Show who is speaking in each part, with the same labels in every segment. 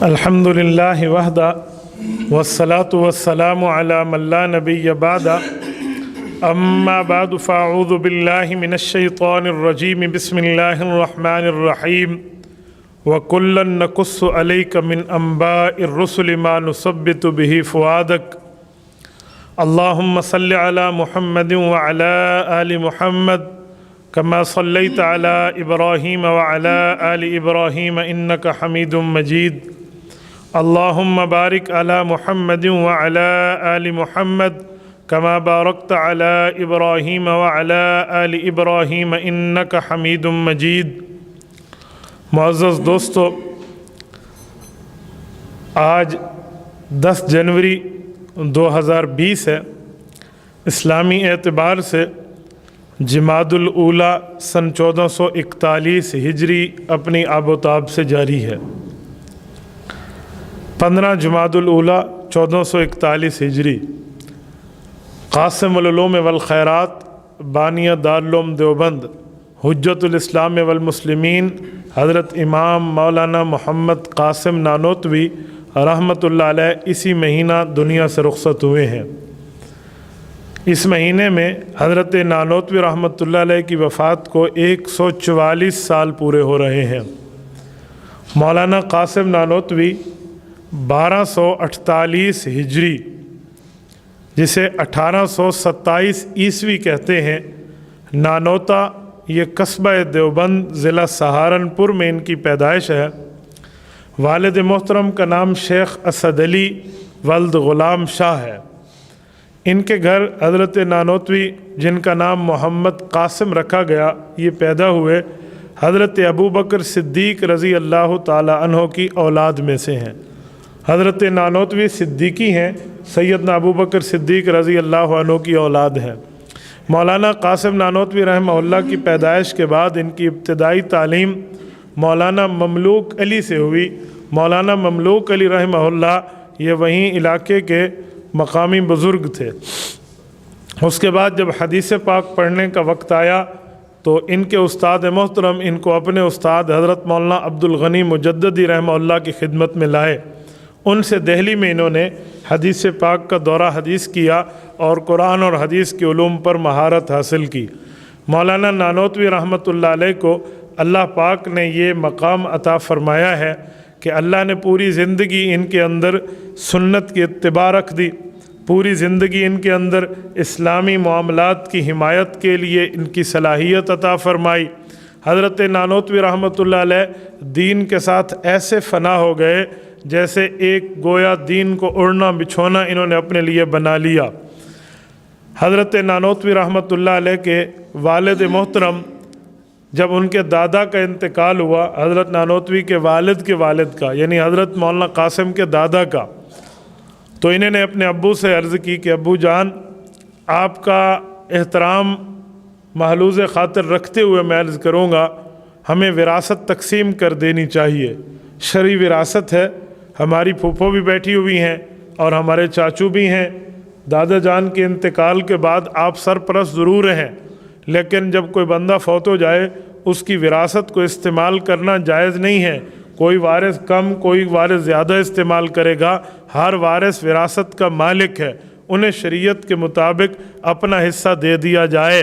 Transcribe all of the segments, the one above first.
Speaker 1: अल्हम्दुलिल्लाहि वहदा वस्सलातु वस्सलामु अला मन ला नबिय्य बादा अम्मा बादु फ़अऊज़ु बिल्लाहि मिनश शैतानिर रजीम बिस्मिल्लाहिर रहमानिर रहीम व कुल्लन नकुस्सु अलैका मिन अंबाइर रुसुलि मा नुसब्बितु बिही फ़ुआदक अल्लाहुम्मा सल्लि अला मुहम्मदिन व अला आलि मुहम्मद कमा सल्लैता अला इब्राहीम व अला आलि इब्राहीम इन्नका हमीदुम मजीद अल्लाहुम्मा बारिक अला मुहम्मदिन व अला आलि मुहम्मद कमा बारकता अला इब्राहीम व अला आलि इब्राहीम इन्नका हमीदुम मजीद। मुअज़्ज़ज़ दोस्तों, आज 10 जनवरी 2020 है। इस्लामी एतबार से जमादुल ऊला सन 1441 हिजरी अपनी आबोताब से जारी है। 15 जमादुल ऊला 1441 हिजरी क़ासिमुल उलूम वल खैरात बानिया दारुल उलूम देवबंद हुज्जतुल इस्लाम वल मुस्लिमीन हज़रत इमाम मौलाना मोहम्मद क़ासिम नानोतवी रहमतुल्लाह अलैह इसी महीना दुनिया से रुख़्सत हुए हैं। इस महीने में हज़रत नानोतवी रहमतुल्लाह अलैह की वफ़ात को 144 साल पूरे हो रहे हैं। मौलाना क़ासिम नानोतवी 1248 हिजरी जिसे 1827 ईस्वी कहते हैं, नानोता ये कस्बा देवबंद ज़िला सहारनपुर में इनकी पैदाइश है। वालिद मोहतरम का नाम शेख असद अली वल्द ग़ुलाम शाह है। इनके घर हज़रत नानोतवी जिनका नाम मोहम्मद क़ासिम रखा गया, ये पैदा हुए हज़रत अबू बकर सिद्दीक़ रज़ी अल्लाह ताला अन्हो की औलाद में से हैं। हज़रत नानोतवी सिद्दीकी हैं, सैयदना अबू बकर सिद्दीक़ रज़ी अल्लाह अन्हु की औलाद हैं। मौलाना क़ासिम नानोतवी रहमहुल्लाह की पैदाइश के बाद इनकी इब्तिदाई तालीम मौलाना ममलूक अली से हुई। मौलाना ममलूक अली रहमहुल्लाह ये वहीं इलाके के मकामी बुज़ुर्ग थे। उसके बाद जब हदीस पाक पढ़ने का वक्त आया तो इनके उस्ताद मोहतरम इनको अपने उस्ताद हज़रत मौलाना अब्दुल गनी मुजद्ददी रहमहुल्लाह की खिदमत में लाए। उनसे दिल्ली में इन्होंने हदीस पाक का दौरा हदीस किया और कुरान और हदीस के उलूम पर महारत हासिल की। मौलाना नानोतवी रहमतुल्लाह अलैह को अल्लाह पाक ने ये मकाम अता फ़रमाया है कि अल्लाह ने पूरी ज़िंदगी इनके अंदर सुन्नत की इत्तिबा रख दी। पूरी ज़िंदगी इनके अंदर इस्लामी मामलात की हिमायत के लिए इनकी सलाहियत अता फ़रमाई। हज़रत नानोतवी रहमतुल्लाह अलैह दीन के साथ ऐसे फ़ना हो गए जैसे एक गोया दीन को उड़ना बिछोना इन्होंने अपने लिए बना लिया। हज़रत नानोतवी रहमतुल्लाह अलैह के वालिद मोहतरम जब उनके दादा का इंतकाल हुआ, हज़रत नानोतवी के वालिद का यानी हज़रत मौलाना क़ासिम के दादा का, तो इन्होंने अपने अब्बू से अर्ज़ की कि अब्बू जान, आपका एहतराम महलूज़ ख़ातिर रखते हुए मैं अर्ज़ करूँगा, हमें विरासत तकसीम कर देनी चाहिए। शरई विरासत है। हमारी फूफो भी बैठी हुई हैं और हमारे चाचू भी हैं। दादा जान के इंतकाल के बाद आप सरपरस्त ज़रूर हैं, लेकिन जब कोई बंदा फौत हो जाए उसकी विरासत को इस्तेमाल करना जायज़ नहीं है। कोई वारिस कम, कोई वारिस ज़्यादा इस्तेमाल करेगा। हर वारिस विरासत का मालिक है, उन्हें शरीयत के मुताबिक अपना हिस्सा दे दिया जाए।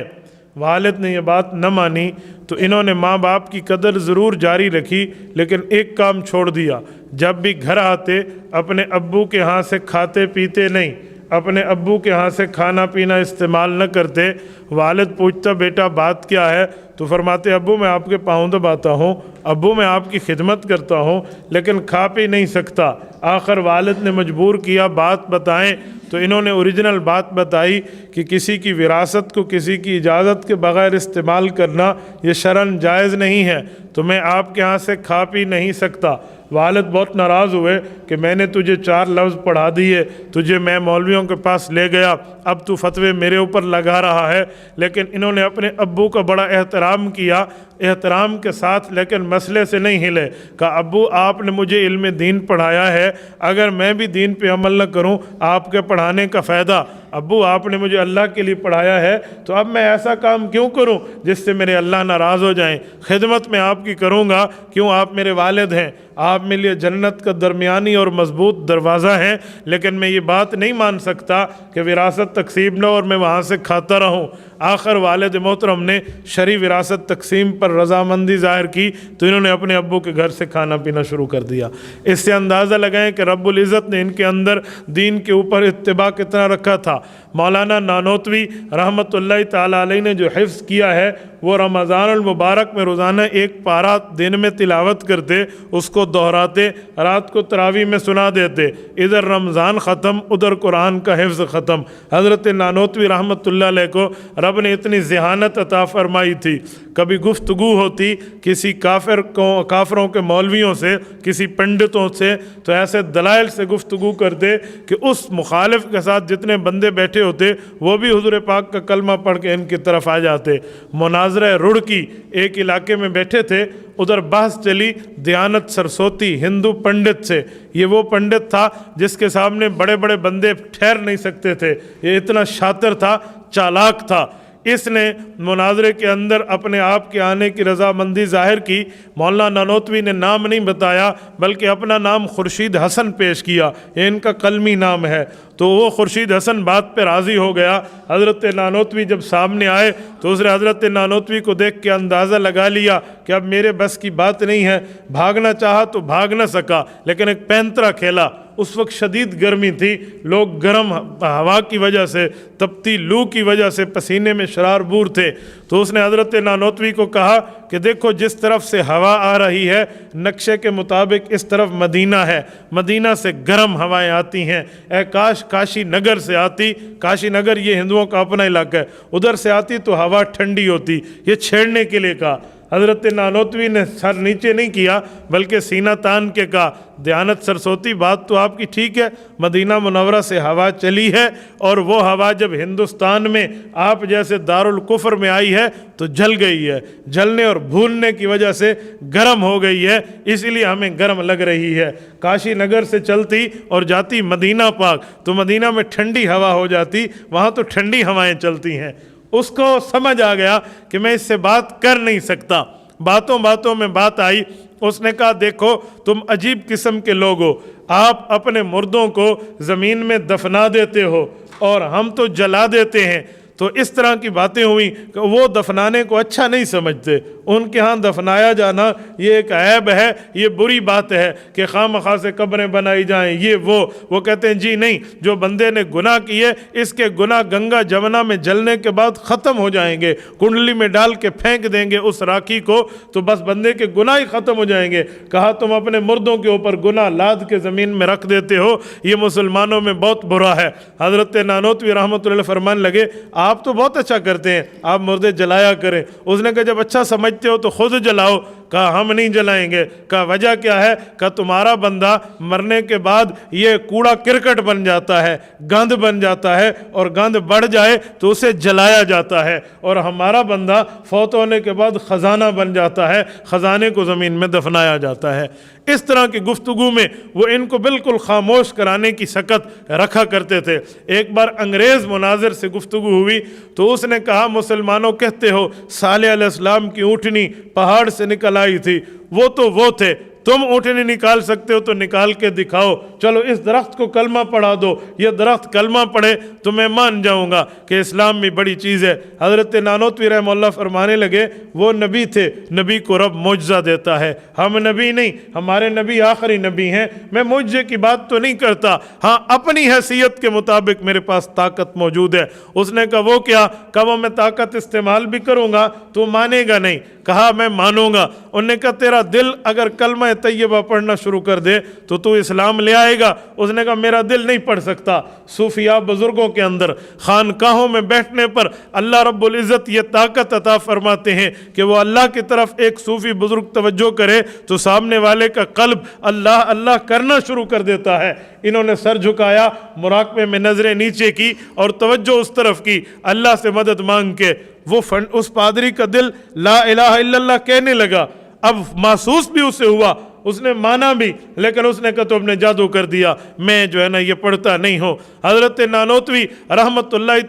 Speaker 1: वालिद ने यह बात न मानी तो इन्होंने माँ बाप की कदर ज़रूर जारी रखी, लेकिन एक काम छोड़ दिया। जब भी घर आते अपने अब्बू के यहाँ से खाते पीते नहीं, अपने अब्बू के यहाँ से खाना पीना इस्तेमाल न करते। वालिद पूछता बेटा बात क्या है, तो फरमाते अब्बू मैं आपके पाँव दबाता हूँ, अब्बू मैं आपकी खिदमत करता हूँ, लेकिन खा पी नहीं सकता। आखिर वालिद ने मजबूर किया बात बताएं, तो इन्होंने ओरिजिनल बात बताई कि किसी की विरासत को किसी की इजाज़त के बग़ैर इस्तेमाल करना ये शरन जायज़ नहीं है, तो मैं आपके यहाँ से खा पी नहीं सकता। वालिद बहुत नाराज़ हुए कि मैंने तुझे 4 लफ्ज़ पढ़ा दिए, तुझे मैं मौलवियों के पास ले गया, अब तू फतवे मेरे ऊपर लगा रहा है। लेकिन इन्होंने अपने अब्बू का बड़ा एहतराम किया। एहतराम के साथ, लेकिन मसले से नहीं हिले। कहा अब्बू आपने मुझे इल्म दीन पढ़ाया है, अगर मैं भी दीन पे अमल न करूं आपके पढ़ाने का फ़ायदा? अब्बू आपने मुझे अल्लाह के लिए पढ़ाया है, तो अब मैं ऐसा काम क्यों करूं जिससे मेरे अल्लाह नाराज़ हो जाएं? खिदमत में आपकी करूंगा, क्यों आप मेरे वालिद हैं, आप मेरे लिए जन्नत का दरमियानी और मजबूत दरवाज़ा है, लेकिन मैं ये बात नहीं मान सकता कि विरासत तकसीम न और मैं वहाँ से खाता रहूँ। आखिर वालिद मोहतरम ने शरई विरासत तकसीम पर रजामंदी ज़ाहिर की तो इन्होंने अपने अब्बू के घर से खाना पीना शुरू कर दिया। इससे अंदाज़ा लगाएं कि रब्बुल इज़्ज़त ने इनके अंदर दीन के ऊपर इत्तिबा कितना रखा था। मौलाना नानोतवी रहमतुल्लाह ताला अलैह ने जो हिफ्ज़ किया है वो रमज़ान अल मुबारक में रोज़ाना एक पारा दिन में तिलावत करते, उसको दोहराते, रात को तरावी में सुना देते। इधर रमज़ान ख़त्म, उधर कुरान का हिफ्ज़ ख़त्म। हज़रत नानोतवी रहमतुल्लाह अलैह को रब ने इतनी ज़हानत अता फरमाई थी, कभी गुफ्तगू होती किसी काफिरों के मौलवियों से, किसी पंडितों से, तो ऐसे दलाइल से गुफ्तगू करते कि उस मुखालिफ के साथ जितने बंदे बैठे होते वो भी हुज़ूर पाक का कलमा पढ़ के इनकी तरफ आ जाते। मुनाज़रा रुड़की एक इलाके में बैठे थे, उधर बहस चली दयानत सरस्वती हिंदू पंडित से। ये वो पंडित था जिसके सामने बड़े बड़े बंदे ठहर नहीं सकते थे, ये इतना शातिर था, चालाक था। इसने मुनाजरे के अंदर अपने आप के आने की रजामंदी ज़ाहिर की। मौलाना नानोतवी ने नाम नहीं बताया बल्कि अपना नाम खुर्शीद हसन पेश किया, ये इनका कलमी नाम है। तो वो खुर्शीद हसन बात पे राज़ी हो गया। हज़रत नानोतवी जब सामने आए तो उसने हज़रत नानोतवी को देख के अंदाज़ा लगा लिया कि अब मेरे बस की बात नहीं है। भागना चाहा तो भाग न सका, लेकिन एक पैंतरा खेला। उस वक्त शदीद गर्मी थी, लोग गर्म हवा की वजह से, तपती लू की वजह से पसीने में शरारबूर थे। तो उसने हज़रत नानोतवी को कहा कि देखो जिस तरफ से हवा आ रही है नक्शे के मुताबिक इस तरफ मदीना है, मदीना से गर्म हवाएं आती हैं। ए काश काशी नगर से आती, काशी नगर ये हिंदुओं का अपना इलाका है, उधर से आती तो हवा ठंडी होती। ये छेड़ने के लिए कहा। हज़रत नानोतवी ने सर नीचे नहीं किया बल्कि सीना तान के कहा, दयानत सरस्वती बात तो आपकी ठीक है, मदीना मुनव्वरा से हवा चली है और वो हवा जब हिंदुस्तान में आप जैसे दारुल कुफ्र में आई है तो जल गई है, जलने और भूनने की वजह से गर्म हो गई है, इसीलिए हमें गर्म लग रही है। काशी नगर से चलती और जाती मदीना पाक तो मदीना में ठंडी हवा हो जाती, वहाँ तो ठंडी हवाएं चलती हैं। उसको समझ आ गया कि मैं इससे बात कर नहीं सकता। बातों बातों में बात आई, उसने कहा देखो तुम अजीब किस्म के लोग हो, आप अपने मुर्दों को ज़मीन में दफना देते हो और हम तो जला देते हैं। तो इस तरह की बातें हुई कि वो दफनाने को अच्छा नहीं समझते, उनके यहाँ दफनाया जाना ये एक ऐब है, ये बुरी बात है कि खामखा से कब्रें बनाई जाएं, ये वो कहते हैं जी नहीं, जो बंदे ने गुनाह किए इसके गुनाह गंगा जमुना में जलने के बाद ख़त्म हो जाएंगे, कुंडली में डाल के फेंक देंगे उस राखी को तो बस बंदे के गुनाह ही ख़त्म हो जाएंगे। कहा तुम अपने मुर्दों के ऊपर गुनाह लाद के ज़मीन में रख देते हो, ये मुसलमानों में बहुत बुरा है। हज़रत नानोतवी रहमतुल्लाह फरमान लगे आप तो बहुत अच्छा करते हैं, आप मुर्दे जलाया करें। उसने कहा जब अच्छा समझते हो तो खुद जलाओ। कहा हम नहीं जलाएंगे। कहा वजह क्या है? कहा तुम्हारा बंदा मरने के बाद ये कूड़ा किरकट बन जाता है, गंद बन जाता है और गंद बढ़ जाए तो उसे जलाया जाता है, और हमारा बंदा फौत होने के बाद ख़जाना बन जाता है, ख़जाने को ज़मीन में दफनाया जाता है। इस तरह की गुफ्तगू में वो इनको बिल्कुल खामोश कराने की सकत रखा करते थे। एक बार अंग्रेज़ मुनाजिर से गुफ्तगू हुई तो उसने कहा मुसलमानों कहते हो सालेह अलैहिस्सलाम की ऊँटनी पहाड़ से निकल आई थी, वो तो वो थे, तुम ऊँटनी निकाल सकते हो तो निकाल के दिखाओ, चलो इस दरख्त को कलमा पढ़ा दो, ये दरख्त कलमा पढ़े तो मैं मान जाऊंगा कि इस्लाम में बड़ी चीज़ है। हज़रत नानोतवी रहमतुल्लाह फरमाने लगे वो नबी थे, नबी को रब मुजज़ा देता है, हम नबी नहीं, हमारे नबी आखिरी नबी हैं। मैं मुजज़े की बात तो नहीं करता, हाँ अपनी हैसियत के मुताबिक मेरे पास ताकत मौजूद है। उसने कहा वो क्या? कहा वो मैं ताकत इस्तेमाल भी करूँगा तो मानेगा नहीं। कहा मैं मानूंगा। उन्होंने कहा तेरा दिल अगर कलमा तैयबा पढ़ना शुरू कर दे तो तू इस्लाम ले आएगा। उसने कहा मेरा दिल नहीं पढ़ सकता। सूफिया बुजुर्गों के अंदर खानकाहों में बैठने पर अल्लाह रब्बुल इज़्ज़त ये ताकत अता फरमाते हैं कि वो अल्लाह की तरफ एक सूफी बुजुर्ग तवज्जो करे तो सामने वाले का कल्ब अल्लाह अल्लाह करना शुरू कर देता है। इन्होंने सर झुकाया, मुराकबे में नज़रें नीचे की और तवज्जो उस तरफ की, अल्लाह से मदद मांग के वो उस पादरी का दिल ला इलाहा इल्लल्लाह कहने लगा। अब महसूस भी उसे हुआ, उसने माना भी, लेकिन उसने कहा तो अपने जादू कर दिया, मैं जो है ना ये पढ़ता नहीं हूँ। हज़रत नानोतवी रहमतुल्लाहि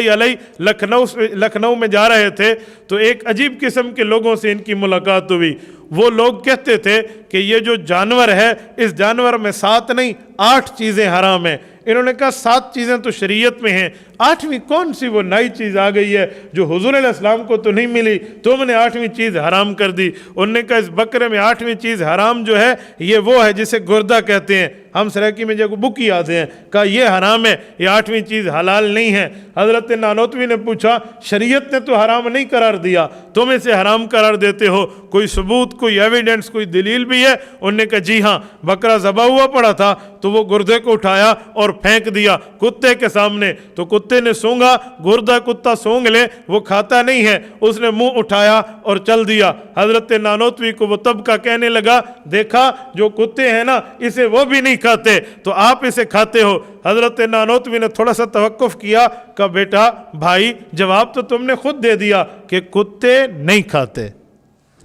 Speaker 1: अलैह लखनऊ में जा रहे थे तो एक अजीब किस्म के लोगों से इनकी मुलाकात हुई। वो लोग कहते थे कि ये जो जानवर है, इस जानवर में 7 नहीं 8 चीज़ें हराम हैं। इन्होंने कहा 7 चीज़ें तो शरीयत में हैं, 8वीं कौन सी वो नई चीज़ आ गई है जो हुजूर अलैहिस्सलाम को तो नहीं मिली, तुमने 8वीं चीज़ हराम कर दी। उन्होंने कहा इस बकरे में 8वीं चीज़ हराम जो है ये वो है जिसे गुर्दा कहते हैं, हम सराकी में जो बुकी आते हैं। कहा ये हराम है, ये 8वीं चीज़ हलाल नहीं है। हज़रत नानोतवी ने पूछा शरीयत ने तो हराम नहीं करार दिया, तुम इसे हराम करार देते हो, कोई सबूत, कोई एविडेंस, कोई दलील भी है? उन्होंने कहा जी हाँ, बकरा ज़बा हुआ पड़ा था तो वो गुर्दे को उठाया और फेंक दिया कुत्ते के सामने, तो कुत्ते ने सूंघा, गुर्दा कुत्ता सूंघ ले, वो खाता नहीं है, उसने मुंह उठाया और चल दिया। हज़रत नानोतवी को वो तब का कहने लगा, देखा जो कुत्ते हैं ना इसे वो भी नहीं खाते तो आप इसे खाते हो। हज़रत नानोतवी ने थोड़ा सा तवक्कुफ किया, कहा बेटा भाई जवाब तो तुमने खुद दे दिया कि कुत्ते नहीं खाते,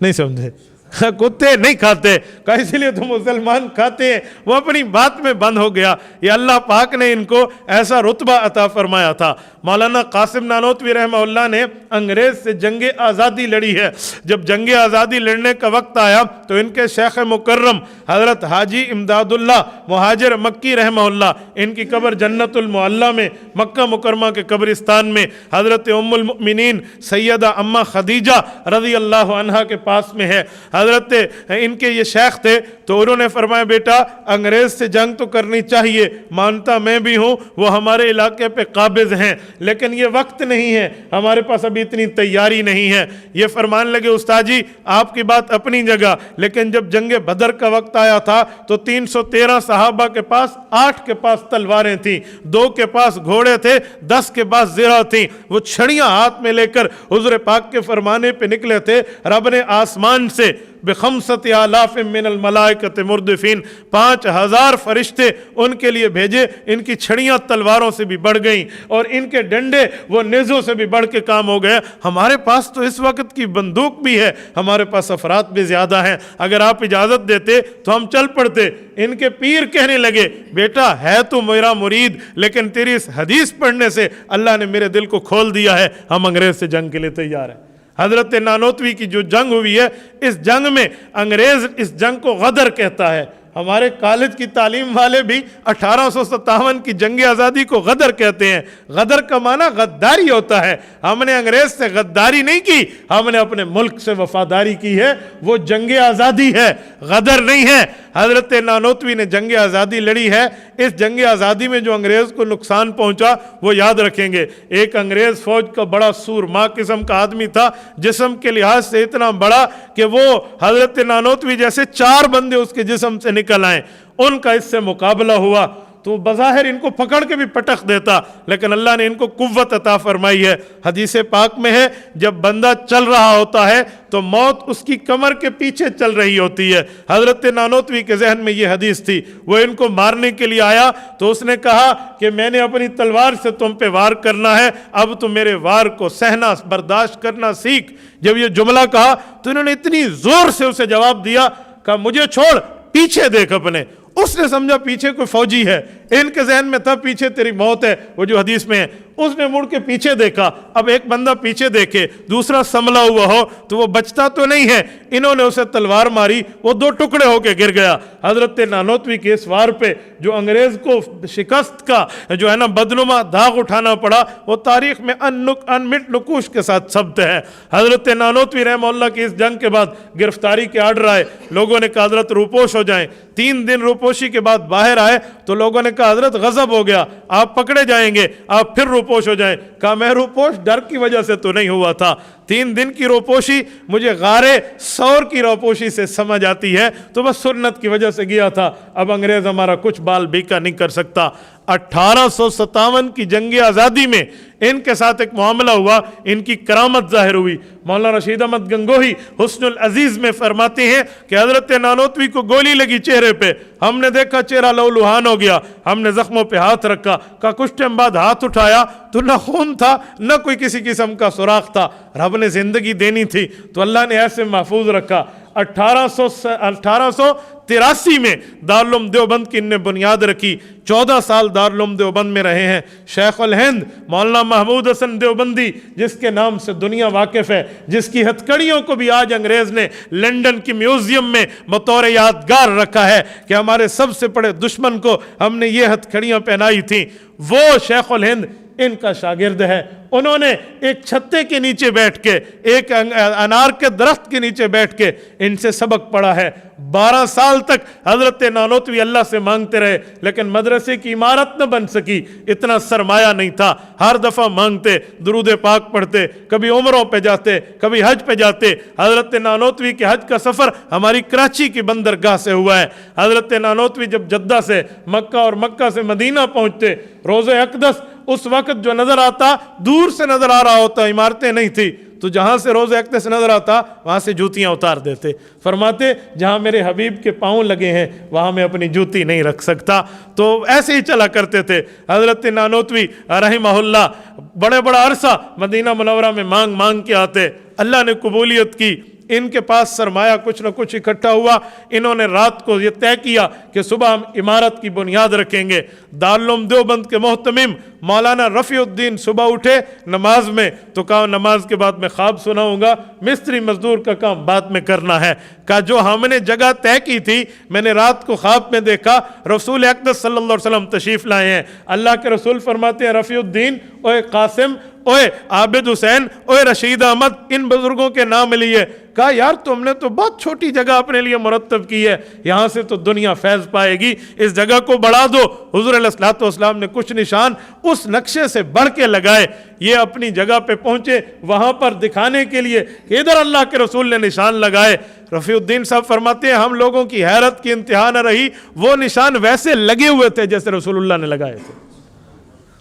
Speaker 1: नहीं समझे? कुत्ते नहीं खाते, कहा इसलिए तो मुसलमान खाते हैं। वो अपनी बात में बंद हो गया। ये अल्लाह पाक ने इनको ऐसा रुतबा अता फरमाया था। मौलाना कासिम नानोतवी रहमहुल्लाह ने अंग्रेज़ से जंग आज़ादी लड़ी है। जब जंग आज़ादी लड़ने का वक्त आया तो इनके शेख मुकर्रम हज़रत हाजी इमदादुल्लाह मुहाजिर मक्की रहमहुल्लाह, इनकी कब्र जन्नतुल मुअल्ला में मक्का मुकरमा के कब्रिस्तान में हज़रत उम्मुल मुमिनीन सैयदा अम्मा खदीजा रज़ी अल्लाह अन्हा के पास में है। हज़रत इनके ये शेख थे तो उन्होंने फरमाया बेटा अंग्रेज़ से जंग तो करनी चाहिए, मानता मैं भी हूँ, वो हमारे इलाके पे काबिज़ हैं, लेकिन ये वक्त नहीं है, हमारे पास अभी इतनी तैयारी नहीं है। ये फरमान लगे उस्ताद जी आपकी बात अपनी जगह, लेकिन जब जंग बदर का वक्त आया था तो 313 सहाबा के पास 8 के पास तलवारें थीं, 2 के पास घोड़े थे, 10 के पास ज़िरा थी। वो छड़ियाँ हाथ में लेकर हुज़ूर पाक के फरमाने पे निकले थे। रब ने आसमान से बेखमसत आलाफ मिनल मलाइकत मुर्दिफीन 5000 फरिश्ते उनके लिए भेजे। इनकी छड़ियाँ तलवारों से भी बढ़ गईं और इनके डंडे वो नेज़ों से भी बढ़ के काम हो गए। हमारे पास तो इस वक्त की बंदूक भी है, हमारे पास अफराद भी ज़्यादा हैं, अगर आप इजाज़त देते तो हम चल पड़ते। इनके पीर कहने लगे बेटा है तो मेरा मुरीद, लेकिन तेरी इस हदीस पढ़ने से अल्लाह ने मेरे दिल को खोल दिया है, हम अंग्रेज़ से जंग के लिए तैयार हैं। हज़रत नानोतवी की जो जंग हुई है, इस जंग में अंग्रेज़ इस जंग को गदर कहता है। हमारे कॉलेज की तालीम वाले भी 1857 की जंग आज़ादी को गदर कहते हैं। गदर का माना गद्दारी होता है। हमने अंग्रेज़ से गद्दारी नहीं की, हमने अपने मुल्क से वफादारी की है, वो जंग आज़ादी है, गदर नहीं है। हज़रत नानोतवी ने जंग आज़ादी लड़ी है। इस जंग आज़ादी में जो अंग्रेज़ को नुकसान पहुंचा वो याद रखेंगे। एक अंग्रेज़ फ़ौज का बड़ा सूरमा किस्म का आदमी था, जिस्म के लिहाज से इतना बड़ा कि वो हज़रत नानोतवी जैसे 4 बंदे उसके जिस्म से निकल आए। उनका इससे मुकाबला हुआ तो बज़ाहिर इनको पकड़ के भी पटक देता, लेकिन अल्लाह ने इनको कुव्वत अता फरमाई है। हदीस पाक में है जब बंदा चल रहा होता है तो मौत उसकी कमर के पीछे चल रही होती है। हज़रत नानोतवी के जहन में ये हदीस थी। वो इनको मारने के लिए आया तो उसने कहा कि मैंने अपनी तलवार से तुम पे वार करना है, अब तुम मेरे वार को सहना बर्दाश्त करना सीख। जब ये जुमला कहा तो इन्होंने इतनी ज़ोर से उसे जवाब दिया, कहा मुझे छोड़, पीछे देख अपने। उसने समझा पीछे कोई फौजी है, इनके जहन में था पीछे तेरी मौत है, वो जो हदीस में है। उसने मुड़ के पीछे देखा। अब एक बंदा पीछे देखे, दूसरा संभला हुआ हो तो वो बचता तो नहीं है। इन्होंने उसे तलवार मारी, वो 2 टुकड़े होके गिर गया। हज़रत नानोतवी के इस वार पे जो अंग्रेज़ को शिकस्त का जो है ना बदनुमा दाग उठाना पड़ा, वो तारीख़ में अनमिट नकूश के साथ सब्त है। हज़रत नानोतवी रहमतुल्लाह की इस जंग के बाद गिरफ्तारी के आर्डर आए। लोगों ने कहा हज़रत रूपोश हो जाएं। 3 दिन रूपोशी के बाद बाहर आए तो लोगों ने कहा हज़रत गज़ब हो गया, आप पकड़े जाएंगे, आप फिर रूपोश हो जाएं। कहा मैं रूपोश डर की वजह से तो नहीं हुआ था, 3 दिन की रोपोशी मुझे गारे सौर की रोपोशी से समझ आती है, तो बस सुन्नत की वजह से गया था। अब अंग्रेज़ हमारा कुछ बाल बीका नहीं कर सकता। 1857 की जंग आज़ादी में इनके साथ एक मामला हुआ, इनकी करामत जाहिर हुई। मौलाना रशीद अहमद गंगोही हुस्नुल अजीज़ में फरमाते हैं कि हज़रत नानोतवी को गोली लगी चेहरे पे, हमने देखा चेहरा लहूलुहान हो गया, हमने ज़ख्मों पे हाथ रखा। का कुछ टाइम बाद हाथ उठाया तो न खून था न कोई किसी किस्म का सुराख था। रब ने ज़िंदगी देनी थी तो अल्लाह ने ऐसे महफूज रखा। 1883 में दारुल उलूम देवबंद की इनने बुनियाद रखी। 14 साल दारुल उलूम देवबंद में रहे हैं। शेख उल हिंद मौलाना महमूद हसन देवबंदी, जिसके नाम से दुनिया वाकिफ़ है, जिसकी हथकड़ियों को भी आज अंग्रेज़ ने लंदन की म्यूज़ियम में बतौर यादगार रखा है कि हमारे सबसे बड़े दुश्मन को हमने ये हथकड़ियाँ पहनाई थी, वो शेख उल हिंद इनका शागिर्द है। उन्होंने एक छत्ते के नीचे बैठ के, एक अनार के दरख्त के नीचे बैठ के इनसे सबक पढ़ा है। 12 साल तक हज़रत नानोतवी अल्लाह से मांगते रहे, लेकिन मदरसे की इमारत न बन सकी, इतना सरमाया नहीं था। हर दफ़ा मांगते, दुरूद पाक पढ़ते, कभी उम्रों पे जाते, कभी हज पे जाते। हज़रत नानोतवी के हज का सफ़र हमारी कराची की बंदरगाह से हुआ है। हज़रत नानोतवी जब जद्दा से मक्का और मक्का से मदीना पहुँचते, रोज़े अक़दस उस वक्त जो नज़र आता दूर से नज़र आ रहा होता, इमारतें नहीं थी, तो जहाँ से रोज़े अक़दस नज़र आता वहाँ से जूतियाँ उतार देते। फरमाते जहाँ मेरे हबीब के पाँव लगे हैं वहाँ मैं अपनी जूती नहीं रख सकता। तो ऐसे ही चला करते थे। हज़रत नानोतवी रहमहुल्लाह बड़े बड़ा अरसा मदीना मुनव्वरा में मांग मांग के आते। अल्लाह ने कबूलियत की, इनके पास सरमाया कुछ न कुछ इकट्ठा हुआ। इन्होंने रात को ये तय किया कि सुबह हम इमारत की बुनियाद रखेंगे। दारुल उलूम देवबंद के मोहतमिम मौलाना रफ़ीउद्दीन सुबह उठे नमाज में, तो कहा नमाज के बाद मैं ख्वाब सुनाऊंगा, मिस्त्री मजदूर का काम बाद में करना है। कहा जो हमने जगह तय की थी, मैंने रात को ख्वाब में देखा रसूल अक़दस सल्लल्लाहु अलैहि वसल्लम तशरीफ़ लाए हैं। अल्लाह के रसूल फरमाते हैं रफ़ीउद्दीन, ओए कासिम, ओए आबिद हुसैन, ओए रशीद अहमद, इन बुजुर्गों के नाम लिए। कहा यार तुमने तो बहुत छोटी जगह अपने लिए मुरतब की है, यहाँ से तो दुनिया फैज़ पाएगी, इस जगह को बढ़ा दो। हुज़ूर अलैहिस्सलातु वस्सलाम ने कुछ निशान उस नक्शे से बढ़ के लगाए। ये अपनी जगह पे पहुँचे, वहाँ पर दिखाने के लिए कि इधर अल्लाह के रसूल ने निशान लगाए। रफ़ीउद्दीन साहब फरमाते हैं हम लोगों की हैरत की इंतहा न रही, वो निशान वैसे लगे हुए थे जैसे रसूलुल्लाह ने लगाए थे।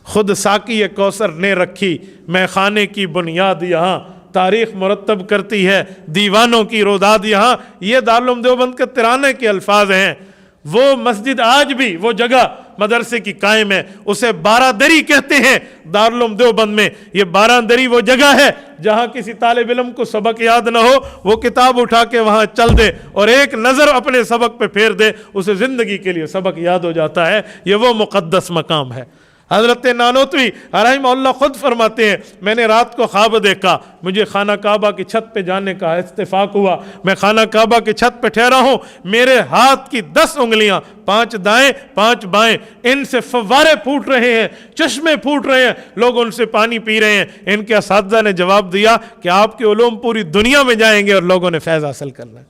Speaker 1: खुद साकी कौसर ने रखी मैं खाने की बुनियाद यहाँ, तारीख़ मुरतब करती है दीवानों की रोदाद यहाँ। ये दारुल उलूम देवबंद के तिराने के अल्फाज हैं। वो मस्जिद आज भी वो जगह मदरसे की कायम है, उसे बारादरी कहते हैं दारुल उलूम देवबंद में। ये बारादरी वो जगह है जहाँ किसी तालिब इल्म को सबक याद न हो, वो किताब उठा के वहाँ चल दे और एक नज़र अपने सबक पे फेर दे, उसे ज़िंदगी के लिए सबक याद हो जाता है। ये वो मुक़द्दस मकाम है। हज़रत नानोतवी रहमहुल्लाह खुद फरमाते हैं मैंने रात को ख्वाब देखा, मुझे खाना काबा की छत पे जाने का इत्तेफाक हुआ। मैं खाना काबा की छत पे ठहरा हूँ, मेरे हाथ की 10 उंगलियाँ, 5 दाएं 5 बाएं, इनसे फव्वारे फूट रहे हैं, चश्मे फूट रहे हैं, लोग उनसे पानी पी रहे हैं। इनके असातिज़ा ने जवाब दिया कि आपके उलूम पूरी दुनिया में जाएंगे और लोगों ने फैज़ हासिल करना है।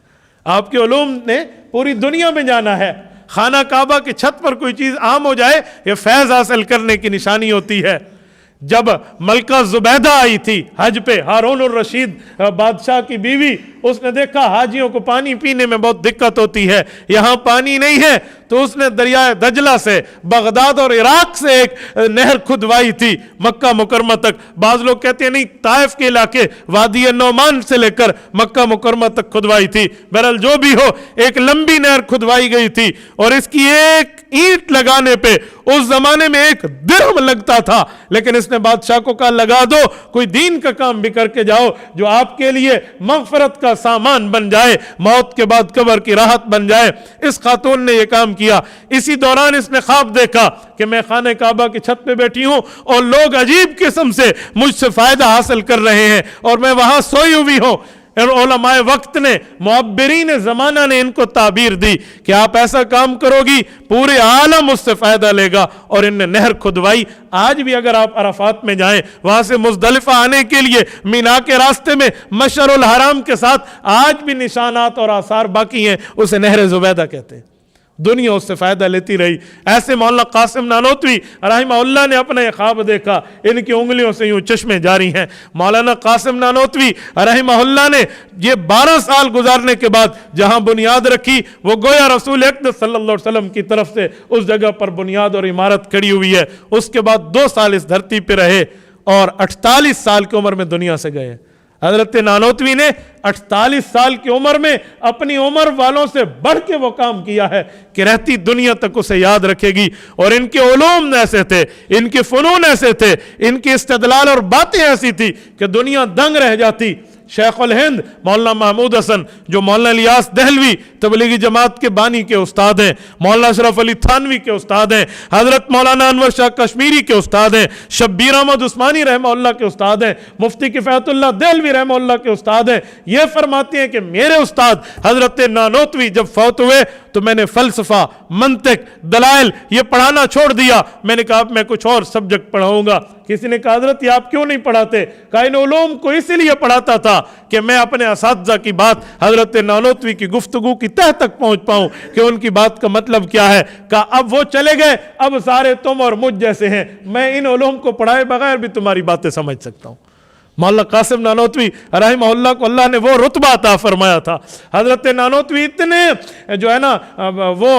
Speaker 1: आपके उलूम ने पूरी दुनिया में जाना है। खाना काबा की छत पर कोई चीज़ आम हो जाए ये फैज़ हासिल करने की निशानी होती है। जब मलका ज़ुबैदा आई थी हज पे, हारून उर रशीद बादशाह की बीवी, उसने देखा हाजियों को पानी पीने में बहुत दिक्कत होती है, यहाँ पानी नहीं है, तो उसने दरियाए दजला से बगदाद और इराक से एक नहर खुदवाई थी मक्का मुकरमा तक। बाज़ लोग कहते हैं नहीं, ताइफ के इलाके वादी नौमान से लेकर मक्का मुकरमा तक खुदवाई थी। बहरहाल जो भी हो, एक लंबी नहर खुदवाई गई थी और इसकी एक ईंट लगाने पे उस जमाने में 1 दिरहम लगता था, लेकिन इसने बादशाह को कहा लगा दो, कोई दीन का काम भी करके जाओ जो आपके लिए मगफरत का सामान बन जाए, मौत के बाद कब्र की राहत बन जाए। इस खातून ने यह काम किया। इसी दौरान इसने ख्वाब देखा कि मैं खाने काबा की छत पे बैठी हूं और लोग अजीब किस्म से मुझसे फायदा हासिल कर रहे हैं और मैं वहां सोई हुई हूं। उलमाए वक्त ने, मुअब्बिरीन ज़माना ने इनको ताबीर दी कि आप ऐसा काम करोगी पूरे आलम उससे फ़ायदा लेगा, और इनने नहर खुदवाई। आज भी अगर आप अराफात में जाएं, वहाँ से मुज़दलिफ़ा आने के लिए मीना के रास्ते में मशअरुल हराम के साथ आज भी निशानात और आसार बाकी हैं, उसे नहर ज़ुबैदा कहते हैं। दुनिया उससे फ़ायदा लेती रही। ऐसे मौलाना कासिम नानोतवी रहमहुल्लाह ने अपना ये ख्वाब देखा, इनकी उंगलियों से यूँ चश्मे जारी हैं। मौलाना कासिम नानोतवी रहमहुल्लाह ने ये 12 साल गुजारने के बाद जहाँ बुनियाद रखी, वो गोया रसूल अक़दस सल्लल्लाहु अलैहि वसल्लम की तरफ से उस जगह पर बुनियाद और इमारत खड़ी हुई है। उसके बाद 2 साल इस धरती पर रहे और 48 साल की उम्र में दुनिया से गए। हजरत नानोतवी ने 48 साल की उम्र में अपनी उम्र वालों से बढ़ के वो काम किया है कि रहती दुनिया तक उसे याद रखेगी। और इनके उलूम ऐसे थे, इनके फ़नून ऐसे थे, इनकी इस्तिदलाल और बातें ऐसी थी कि दुनिया दंग रह जाती। शेखुल हिंद मौलाना महमूद हसन, जो मौलाना इलियास दहलवी तबलीगी जमात के बानी के उस्ताद हैं, मौलाना अशरफ अली थानवी के उस्ताद हैं, हज़रत मौलाना अनवर शाह कश्मीरी के उस्ताद हैं, शब्बीर अहमद उस्मानी रहमहुल्लाह के उस्ताद हैं, मुफ्ती किफ़ायतुल्लाह दहलवी रहमहुल्लाह के उस्ताद हैं। ये फरमाते हैं कि मेरे उस्ताद हज़रत नानोतवी जब फौत हुए तो मैंने फ़लसफ़ा, मंतिक, दलाइल ये पढ़ाना छोड़ दिया। मैंने कहा अब मैं कुछ और सब्जेक्ट पढ़ाऊँगा। किसी ने कहा हज़रत ये आप क्यों नहीं पढ़ाते? कहा इन उलूम को इसीलिए पढ़ाता था कि मैं अपने असातिज़ा की बात हज़रत नानोतवी की गुफ्तगू की तह तक पहुँच पाऊँ कि उनकी बात का मतलब क्या है। कहा अब वो चले गए, अब सारे तुम और मुझ जैसे हैं, मैं इन उलूम को पढ़ाए बगैर भी तुम्हारी बातें समझ सकता हूँ। मौलाना कासिम नानोतवी रहमहुल्लाह को अल्लाह ने वो रुतबा अता फरमाया था। हज़रत नानोतवी इतने जो है ना वो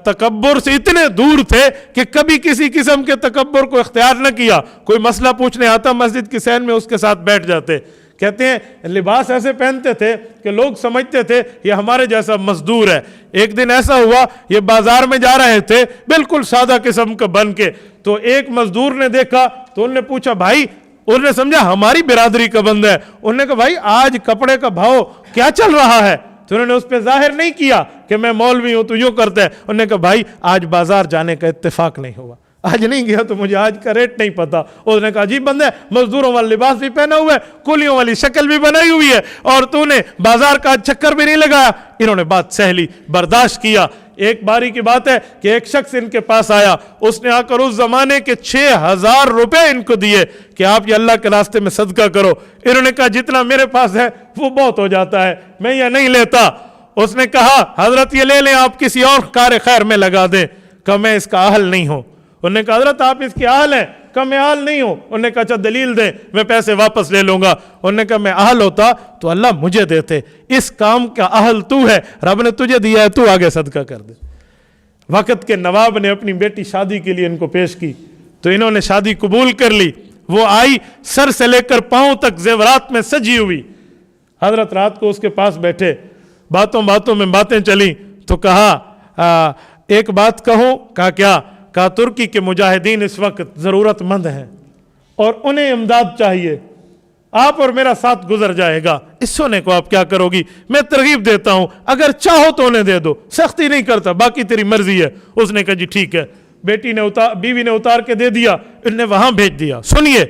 Speaker 1: तकब्बुर से इतने दूर थे कि कभी किसी किस्म के तकब्बुर को इख्तियार न किया। कोई मसला पूछने आता मस्जिद की सैन में उसके साथ बैठ जाते। कहते हैं लिबास ऐसे पहनते थे कि लोग समझते थे ये हमारे जैसा मजदूर है। एक दिन ऐसा हुआ ये बाजार में जा रहे थे बिल्कुल सादा किस्म का बन के, तो एक मजदूर ने देखा तो उन्होंने पूछा भाई, उन्होंने समझा हमारी बिरादरी का बंदा है। उन्होंने कहा भाई आज कपड़े का भाव क्या चल रहा है? तो उन्होंने उस पर जाहिर नहीं किया कि मैं मौलवी हूं तो यूं करता है। उन्होंने कहा भाई आज बाजार जाने का इत्तेफाक नहीं हुआ, आज नहीं गया तो मुझे आज का रेट नहीं पता। उसने कहा अजीब बंदा है, मजदूरों वाला लिबास भी पहना हुआ है, कुलियों वाली शक्ल भी बनाई हुई है और तूने बाजार का चक्कर भी नहीं लगाया। इन्होंने बात सह ली, बर्दाश्त किया। एक बारी की बात है कि एक शख्स इनके पास आया, उसने आकर उस जमाने के 6000 रुपए इनको दिए कि आप ये अल्लाह के रास्ते में सदका करो। इन्होंने कहा जितना मेरे पास है वो बहुत हो जाता है, मैं ये नहीं लेता। उसने कहा हजरत ये ले लें, आप किसी और कार खैर में लगा दें। कहा मैं इसका अहल नहीं हूं। उन्होंने कहा हजरत आप इसके अहल हैं? कहा मैं अहल नहीं हूं। उन्होंने कहा अच्छा दलील दें, मैं पैसे वापस ले लूंगा। उन्होंने कहा मैं अहल होता तो अल्लाह मुझे देते, इस काम का अहल तू है, रब ने तुझे दिया है, तू आगे सदका कर दे। वक्त के नवाब ने अपनी बेटी शादी के लिए इनको पेश की तो इन्होंने शादी कबूल कर ली। वो आई सर से लेकर पांव तक जेवरात में सजी हुई। हजरत रात को उसके पास बैठे, बातों बातों में बातें चली तो कहा एक बात कहूं? कहा क्या? कहा तुर्की के मुजाहिदीन इस वक्त ज़रूरतमंद हैं और उन्हें इमदाद चाहिए, आप और मेरा साथ गुजर जाएगा, इस सोने को आप क्या करोगी? मैं तरगीब देता हूं, अगर चाहो तो उन्हें दे दो, सख्ती नहीं करता, बाकी तेरी मर्जी है। उसने कहा जी ठीक है। बेटी ने बीवी ने उतार के दे दिया, इन्हें वहां भेज दिया। सुनिए,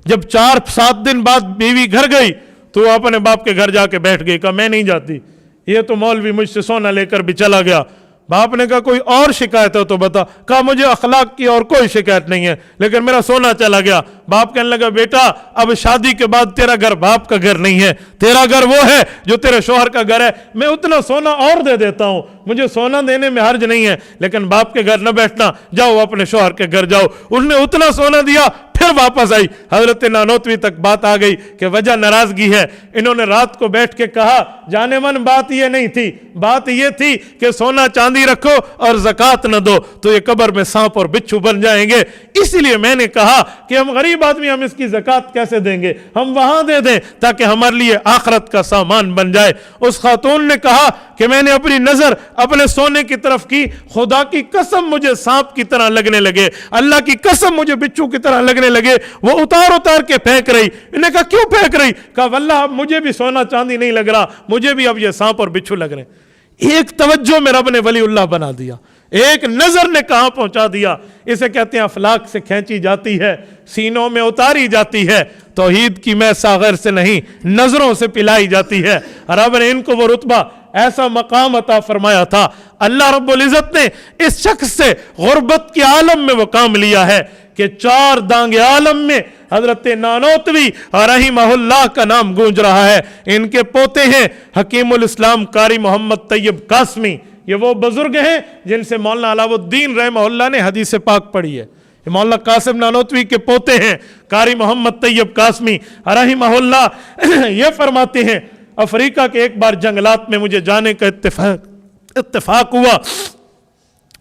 Speaker 1: जब 4-7 दिन बाद बीवी घर गई तो वो अपने बाप के घर जाके बैठ गई। कहा मैं नहीं जाती, ये तो मौलवी मुझसे सोना लेकर भी चला गया। बाप ने कहा कोई और शिकायत हो तो बता। कहा मुझे अखलाक की और कोई शिकायत नहीं है, लेकिन मेरा सोना चला गया। बाप कहने लगा बेटा अब शादी के बाद तेरा घर बाप का घर नहीं है, तेरा घर वो है जो तेरे शोहर का घर है। मैं उतना सोना और दे देता हूं, मुझे सोना देने में हर्ज नहीं है, लेकिन बाप के घर न बैठना, जाओ अपने शोहर के घर जाओ। उन्होंने उतना सोना दिया, फिर वापस आई। हजरत नानोतवी तक बात आ गई कि वजह नाराजगी है। इन्होंने रात को बैठ के कहा जाने मन बात ये नहीं थी, बात ये थी कि सोना चांदी रखो और ज़कात न दो तो ये कब्र में सांप और बिच्छू बन जाएंगे। इसीलिए मैंने कहा कि हम गरीब आदमी, हम इसकी ज़कात कैसे देंगे, हम वहां दे दें ताकि हमारे लिए आखिरत का सामान बन जाए। उस खातून ने कहा कि मैंने अपनी नजर अपने सोने की तरफ की, खुदा की कसम मुझे सांप की तरह लगने लगे, अल्लाह की कसम मुझे बिच्छू की तरह लगने लगे। वो उतार उतार के फेंक रही। इन्हें कहा क्यों फेंक रही? कहा वल्लाह अब मुझे भी सोना चांदी नहीं लग रहा, मुझे भी अब ये सांप और बिच्छू लग रहे। एक तवज्जो में रब ने वलीउल्लाह बना दिया, एक नजर ने कहां पहुंचा दिया। इसे कहते हैं अफलाक से खींची जाती है, सीनों में उतारी जाती है। तौहीद की मैं सागर से नहीं, नजरों से पिलाई जाती है। रब ने इनको वो रुतबा, ऐसा मकाम अता फरमाया था। अल्लाह रब्बुल इज्जत ने इस शख्स से गुर्बत के आलम में वो काम लिया है कि 4 दांगे आलम में हजरत नानोतवी रहमहुल्लाह का नाम गूंज रहा है। इनके पोते हैं हकीमुल इस्लाम कारी मोहम्मद तैयब कासमी। ये वो बुजुर्ग हैं जिनसे मौलाना अलाउद्दीन रहमहुल्लाह ने हदीस पाक पढ़ी है। मौलाना कासिम नानोतवी के पोते हैं कारी मोहम्मद तैयब कासमी रहमहुल्लाह। ये फरमाते हैं अफ्रीका के एक बार जंगलात में मुझे जाने का इत्तेफाक हुआ।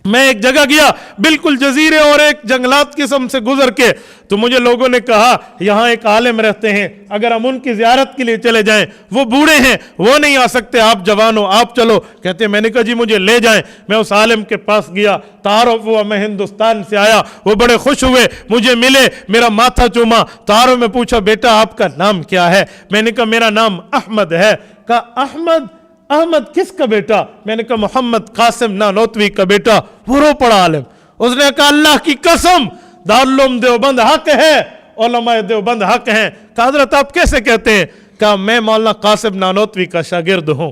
Speaker 1: میں ایک جگہ گیا بالکل جزیرے اور ایک جنگلات قسم سے گزر کے، تو مجھے لوگوں نے کہا یہاں ایک عالم رہتے ہیں، اگر ہم ان کی زیارت کے لیے چلے جائیں، وہ بوڑھے ہیں، وہ نہیں آ سکتے، آپ جوان ہو، آپ چلو۔ کہتے ہیں میں نے کہا جی مجھے لے جائیں۔ میں اس عالم کے پاس گیا، تعارف ہوا، میں ہندوستان سے آیا، وہ بڑے خوش ہوئے، مجھے ملے، میرا ماتھا چوما، تعارف میں پوچھا بیٹا آپ کا نام کیا ہے؟ میں نے کہا میرا نام احمد ہے۔ کہا احمد کس کا بیٹا؟ میں نے کہا محمد قاسم نانوتوی کا بیٹا۔ وہ رو پڑا عالم، اس نے کہا اللہ کی قسم دارالعلوم دیوبند حق ہے، علماء دیوبند حق ہیں۔ کہا حضرت آپ کیسے کہتے ہیں؟ کہا میں مولانا قاسم نانوتوی کا شاگرد ہوں،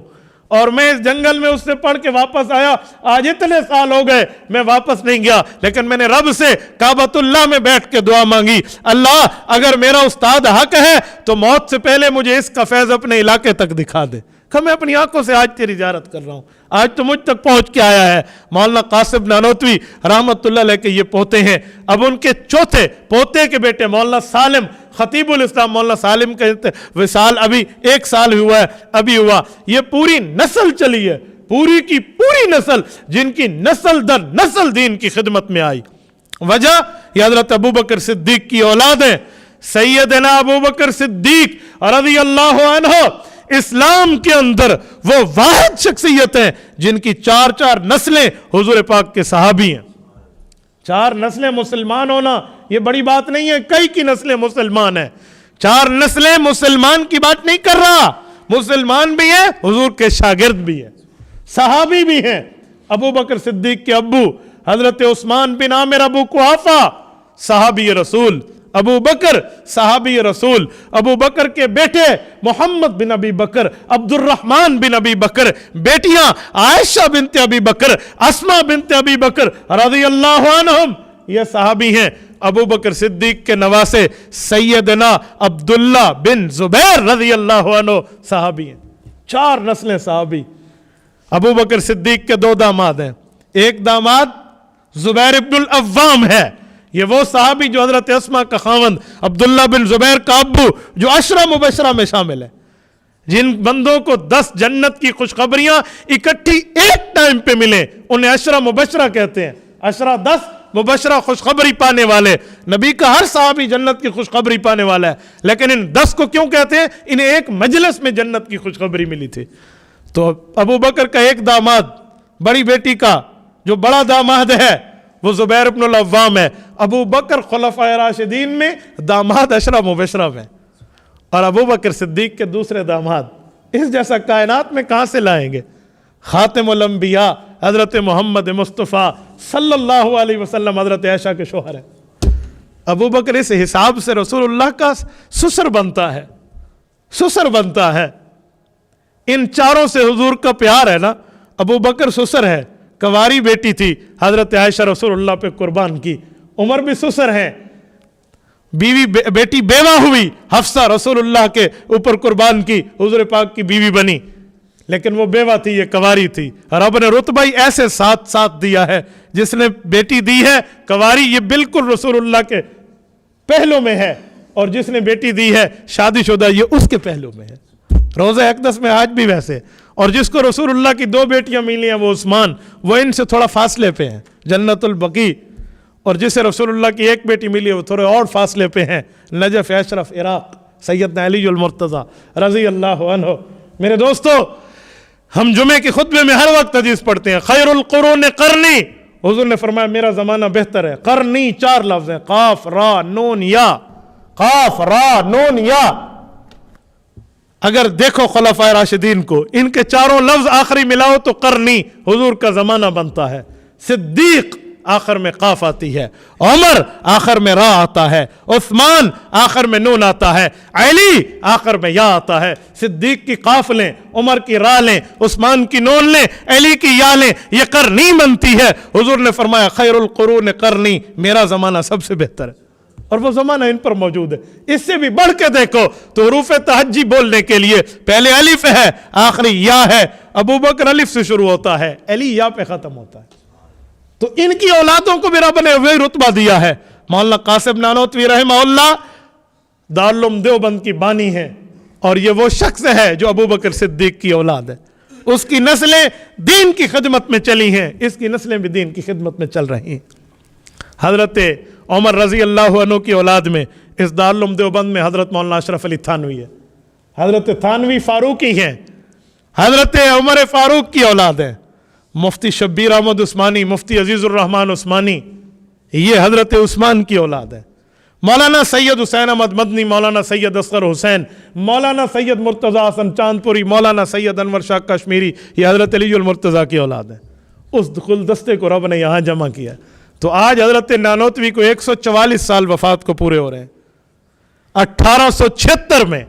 Speaker 1: اور میں اس جنگل میں اس سے پڑھ کے واپس آیا، آج اتنے سال ہو گئے میں واپس نہیں گیا، لیکن میں نے رب سے کعبۃ اللہ میں بیٹھ کے دعا مانگی، اللہ اگر میرا استاد حق ہے تو موت سے پہلے مجھے اس کا فیض اپنے علاقے تک دکھا دے۔ کہ میں اپنی آنکھوں سے آج تیری زیارت کر رہا ہوں، آج تو مجھ تک پہنچ کے آیا ہے۔ مولانا قاسم نانوتوی رحمت اللہ علیہ کے یہ پوتے ہیں، اب ان کے چوتھے پوتے کے بیٹے مولانا سالم خطیب الاسلام، مولانا سالم کا وصال ابھی 1 سال ہوا ہے، ابھی ہوا۔ یہ پوری نسل چلی ہے، پوری کی پوری نسل، جن کی نسل در نسل دین کی خدمت میں آئی۔ وجہ یہ حضرت ابوبکر صدیق کی اولاد ہے۔ سیدنا ابوبکر صدیق رضی اللہ عنہ اسلام کے اندر وہ واحد شخصیت ہیں جن کی 4 نسلیں حضور پاک کے صحابی ہیں۔ 4 نسلیں مسلمان ہونا یہ بڑی بات نہیں ہے، کئی کی نسلیں مسلمان ہیں۔ 4 نسلیں مسلمان کی بات نہیں کر رہا، مسلمان بھی ہیں، حضور کے شاگرد بھی ہیں، صحابی بھی ہیں۔ ابو بکر صدیق کے ابو حضرت عثمان بن عامر ابو قحافہ صحابی رسول، ابو بکر صحابی رسول، ابو بکر کے بیٹے محمد بن ابی بکر، عبد الرحمن بن ابی بکر، بیٹیاں عائشہ بنت ابی بکر، اسماء بنت ابی بکر رضی اللہ عنہم، یہ صحابی ہیں۔ ابو بکر صدیق کے نواسے سیدنا عبداللہ بن زبیر رضی اللہ عنہ صحابی ہیں۔ 4 نسلیں صحابی۔ ابو بکر صدیق کے 2 داماد ہیں، ایک داماد زبیر ابن العوام ہے، یہ وہ صحابی جو حضرت اسماء کا خاوند عبداللہ بن زبیر کا ابو، جو 10 مبشرہ میں شامل ہے، جن بندوں کو 10 جنت کی خوشخبریاں اکٹھی ایک ٹائم پہ ملیں انہیں 10 مبشرہ کہتے ہیں۔ 10 مبشرہ خوشخبری پانے والے، نبی کا ہر صحابی جنت کی خوشخبری پانے والا ہے، لیکن ان 10 کو کیوں کہتے ہیں؟ انہیں ایک مجلس میں جنت کی خوشخبری ملی تھی۔ تو ابو بکر کا ایک داماد، بڑی بیٹی کا جو بڑا داماد ہے وہ زبیر ابن العوام ہے۔ ابو بکر خلفائے راشدین میں داماد 10 مبشرہ میں، اور ابو بکر صدیق کے دوسرے داماد اس جیسا کائنات میں کہاں سے لائیں گے؟ خاتم الانبیاء حضرت محمد مصطفیٰ صلی اللہ علیہ وسلم حضرت عائشہ کے شوہر ہیں۔ ابو بکر اس حساب سے رسول اللہ کا سسر بنتا ہے، سسر بنتا ہے۔ ان 4 سے حضور کا پیار ہے نا۔ ابو بکر سسر ہے، کنواری بیٹی تھی حضرت عائشہ رسول اللہ پہ قربان کی، عمر بھی سسر ہیں، بیٹی بیوہ ہوئی حفصہ رسول اللہ کے اوپر قربان کی، حضور پاک کی بیوی بنی، لیکن وہ بیوہ تھی، یہ کنواری تھی۔ رب نے رتبہ ہی ایسے ساتھ دیا ہے، جس نے بیٹی دی ہے کنواری، یہ بالکل رسول اللہ کے پہلو میں ہے، اور جس نے بیٹی دی ہے شادی شدہ، یہ اس کے پہلو میں ہے۔ روضہ اقدس میں آج بھی ویسے، اور جس کو رسول اللہ کی 2 بیٹیاں ملی ہیں وہ عثمان، وہ ان سے تھوڑا فاصلے پہ ہیں، جنت البقیع، اور جسے رسول اللہ کی 1 بیٹی ملی ہے وہ تھوڑے اور فاصلے پہ ہیں، نجف اشرف عراق، سیدنا علی المرتضیٰ رضی اللہ عنہ۔ میرے دوستو، ہم جمعے کے خطبے میں ہر وقت حدیث پڑھتے ہیں، خیر القرون قرنی، حضور نے فرمایا میرا زمانہ بہتر ہے۔ قرنی 4 لفظ ہیں، قاف را نون یا، قاف را نون یا۔ اگر دیکھو خلفائے راشدین کو، ان کے 4 لفظ آخری ملاؤ تو قرنی حضور کا زمانہ بنتا ہے۔ صدیق آخر میں قاف آتی ہے، عمر آخر میں را آتا ہے، عثمان آخر میں نون آتا ہے، علی آخر میں یا آتا ہے۔ صدیق کی قاف لیں، عمر کی را لیں، عثمان کی نون لیں، علی کی یا لیں، یہ قرنی بنتی ہے۔ حضور نے فرمایا خیر القرون قرنی، میرا زمانہ سب سے بہتر ہے، اور وہ زمانہ ان پر موجود ہے۔ اس سے بھی بڑھ کے دیکھو تو حروف تہجی بولنے کے لیے پہلے الف ہے، آخری یا ہے۔ ابو بکر الف سے شروع ہوتا ہے، علی یا پہ ختم ہوتا ہے۔ تو ان کی اولادوں کو بھی رب نے وہی رتبہ دیا ہے۔ مولانا قاسم نانوتوی رحمہ اللہ دارالعلوم دیوبند کی بانی ہے، اور یہ وہ شخص ہے جو ابو بکر صدیق کی اولاد ہے۔ اس کی نسلیں دین کی خدمت میں چلی ہیں، اس کی نسلیں بھی دین کی خدمت میں چل رہی ہیں۔ حضرت عمر رضی اللہ عنہ کی اولاد میں اس دارالعلوم دیوبند میں حضرت مولانا اشرف علی تھانوی ہے، حضرت تھانوی فاروقی ہیں، حضرت عمر فاروق کی اولاد ہے، مفتی شبیر احمد عثمانی، مفتی عزیز الرحمن عثمانی، یہ حضرت عثمان کی اولاد ہے، مولانا سید حسین احمد مدنی، مولانا سید اصغر حسین، مولانا سید مرتضیٰ حسن چاندپوری، مولانا سید انور شاہ کشمیری، یہ حضرت علی المرتضیٰ کی اولاد ہے۔ اس گلدستے کو رب نے یہاں جمع کیا۔ تو آج حضرت نانوتوی کو 144 سال وفات کو پورے ہو رہے ہیں۔ 1876 میں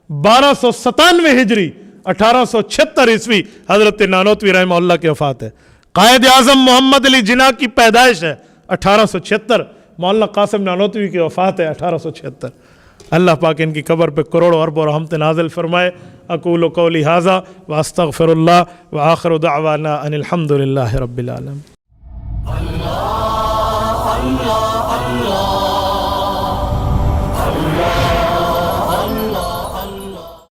Speaker 1: 1297 ہجری 1876 عیسوی حضرت نانوتوی رحمہ اللہ کی وفات ہے۔ قائد اعظم محمد علی جناح کی پیدائش ہے 1876، مولانا قاسم نانوتوی کی وفات ہے 1876۔ اللہ پاک ان کی قبر پہ کروڑوں اربوں رحمت نازل فرمائے۔ اقول قولی ھذا واستغفر اللہ وآخر دعوانا ان الحمد للہ رب العالمین۔
Speaker 2: اللہ اللہ اللہ اللہ